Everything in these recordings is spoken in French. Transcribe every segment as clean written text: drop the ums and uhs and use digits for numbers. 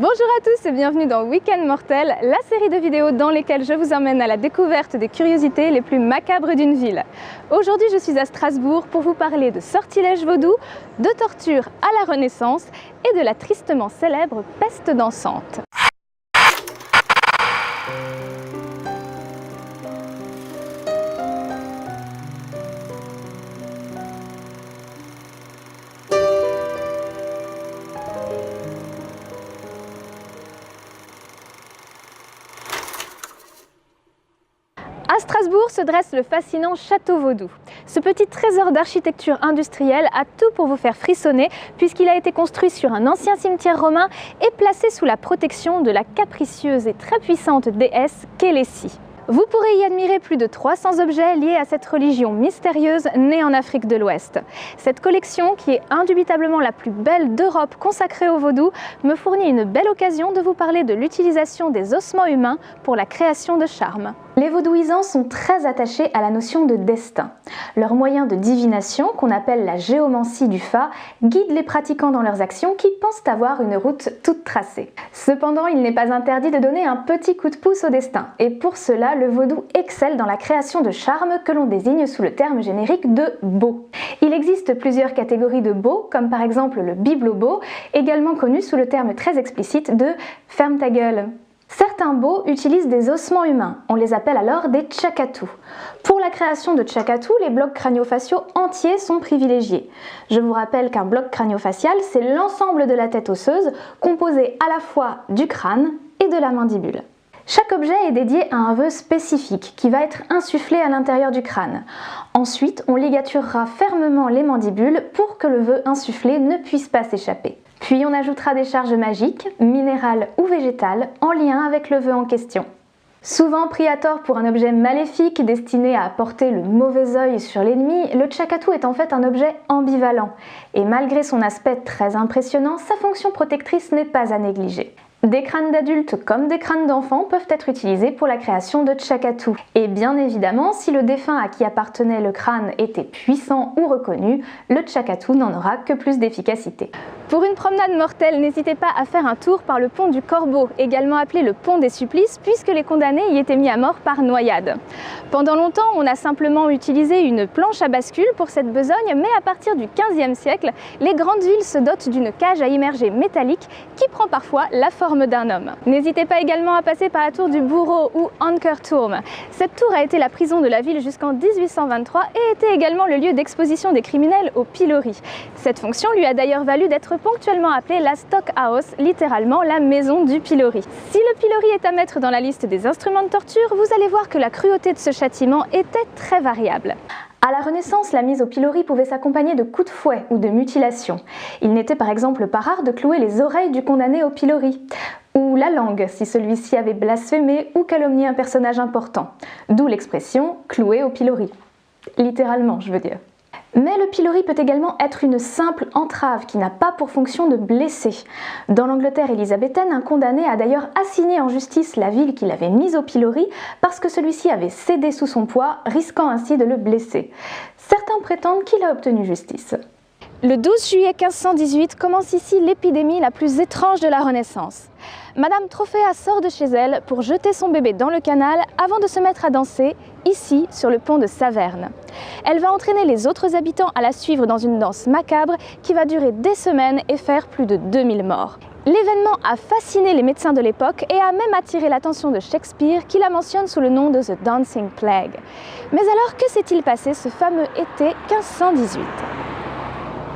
Bonjour à tous et bienvenue dans Week-end Mortel, la série de vidéos dans lesquelles je vous emmène à la découverte des curiosités les plus macabres d'une ville. Aujourd'hui, je suis à Strasbourg pour vous parler de sortilèges vaudous, de torture à la Renaissance et de la tristement célèbre peste dansante. À Strasbourg se dresse le fascinant Château Vaudou. Ce petit trésor d'architecture industrielle a tout pour vous faire frissonner puisqu'il a été construit sur un ancien cimetière romain et placé sous la protection de la capricieuse et très puissante déesse Kélési. Vous pourrez y admirer plus de 300 objets liés à cette religion mystérieuse née en Afrique de l'Ouest. Cette collection, qui est indubitablement la plus belle d'Europe consacrée au vaudou, me fournit une belle occasion de vous parler de l'utilisation des ossements humains pour la création de charmes. Les vaudouisants sont très attachés à la notion de destin. Leur moyen de divination, qu'on appelle la géomancie du Fa, guide les pratiquants dans leurs actions qui pensent avoir une route toute tracée. Cependant, il n'est pas interdit de donner un petit coup de pouce au destin, et pour cela, le vaudou excelle dans la création de charmes que l'on désigne sous le terme générique de beau. Il existe plusieurs catégories de beau, comme par exemple le biblobeau, également connu sous le terme très explicite de « ferme ta gueule ». Certains beaux utilisent des ossements humains, on les appelle alors des tchakatou. Pour la création de tchakatou, les blocs crânio-faciaux entiers sont privilégiés. Je vous rappelle qu'un bloc crânio-facial, c'est l'ensemble de la tête osseuse, composé à la fois du crâne et de la mandibule. Chaque objet est dédié à un vœu spécifique qui va être insufflé à l'intérieur du crâne. Ensuite, on ligaturera fermement les mandibules pour que le vœu insufflé ne puisse pas s'échapper. Puis on ajoutera des charges magiques, minérales ou végétales, en lien avec le vœu en question. Souvent pris à tort pour un objet maléfique destiné à porter le mauvais œil sur l'ennemi, le tchakatou est en fait un objet ambivalent. Et malgré son aspect très impressionnant, sa fonction protectrice n'est pas à négliger. Des crânes d'adultes comme des crânes d'enfants peuvent être utilisés pour la création de tchakatou. Et bien évidemment, si le défunt à qui appartenait le crâne était puissant ou reconnu, le tchakatou n'en aura que plus d'efficacité. Pour une promenade mortelle, n'hésitez pas à faire un tour par le pont du Corbeau, également appelé le pont des supplices, puisque les condamnés y étaient mis à mort par noyade. Pendant longtemps, on a simplement utilisé une planche à bascule pour cette besogne, mais à partir du XVe siècle, les grandes villes se dotent d'une cage à immerger métallique qui prend parfois la forme d'un homme. N'hésitez pas également à passer par la tour du Bourreau ou Ankerturm. Cette tour a été la prison de la ville jusqu'en 1823 et était également le lieu d'exposition des criminels au pilori. Cette fonction lui a d'ailleurs valu d'être ponctuellement appelée la Stockhouse, littéralement la maison du pilori. Si le pilori est à mettre dans la liste des instruments de torture, vous allez voir que la cruauté de ce châtiment était très variable. À la Renaissance, la mise au pilori pouvait s'accompagner de coups de fouet ou de mutilations. Il n'était par exemple pas rare de clouer les oreilles du condamné au pilori, ou la langue si celui-ci avait blasphémé ou calomnié un personnage important. D'où l'expression « clouer au pilori ». Littéralement, je veux dire. Mais le pilori peut également être une simple entrave qui n'a pas pour fonction de blesser. Dans l'Angleterre élisabéthaine, un condamné a d'ailleurs assigné en justice la ville qui l'avait mis au pilori parce que celui-ci avait cédé sous son poids, risquant ainsi de le blesser. Certains prétendent qu'il a obtenu justice. Le 12 juillet 1518 commence ici l'épidémie la plus étrange de la Renaissance. Madame Trophéa sort de chez elle pour jeter son bébé dans le canal avant de se mettre à danser, ici, sur le pont de Saverne. Elle va entraîner les autres habitants à la suivre dans une danse macabre qui va durer des semaines et faire plus de 2000 morts. L'événement a fasciné les médecins de l'époque et a même attiré l'attention de Shakespeare qui la mentionne sous le nom de The Dancing Plague. Mais alors, que s'est-il passé ce fameux été 1518 ?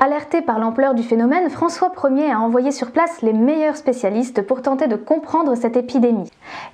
Alerté par l'ampleur du phénomène, François Ier a envoyé sur place les meilleurs spécialistes pour tenter de comprendre cette épidémie.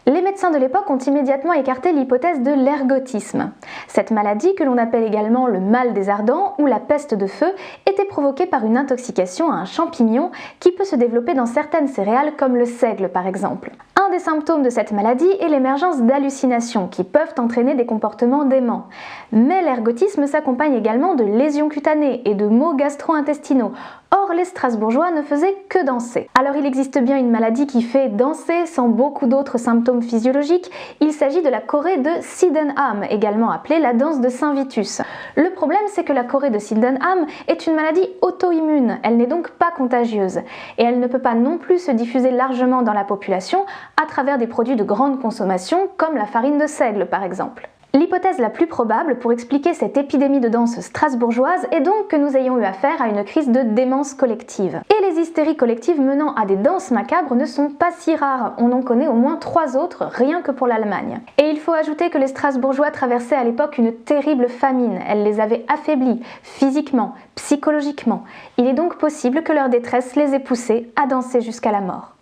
Les médecins de l'époque ont immédiatement écarté l'hypothèse de l'ergotisme. Cette maladie, que l'on appelle également le mal des ardents ou la peste de feu, était provoquée par une intoxication à un champignon qui peut se développer dans certaines céréales comme le seigle par exemple. Un des symptômes de cette maladie est l'émergence d'hallucinations qui peuvent entraîner des comportements déments. Mais l'ergotisme s'accompagne également de lésions cutanées et de maux gastro-intestinaux, Or, les Strasbourgeois ne faisaient que danser. Alors il existe bien une maladie qui fait danser sans beaucoup d'autres symptômes physiologiques. Il s'agit de la chorée de Sydenham, également appelée la danse de Saint Vitus. Le problème, c'est que la chorée de Sydenham est une maladie auto-immune. Elle n'est donc pas contagieuse. Et elle ne peut pas non plus se diffuser largement dans la population à travers des produits de grande consommation, comme la farine de seigle par exemple. L'hypothèse la plus probable pour expliquer cette épidémie de danse strasbourgeoise est donc que nous ayons eu affaire à une crise de démence collective. Et les hystéries collectives menant à des danses macabres ne sont pas si rares, on en connaît au moins 3 autres, rien que pour l'Allemagne. Et il faut ajouter que les Strasbourgeois traversaient à l'époque une terrible famine, elle les avait affaiblis, physiquement, psychologiquement. Il est donc possible que leur détresse les ait poussés à danser jusqu'à la mort.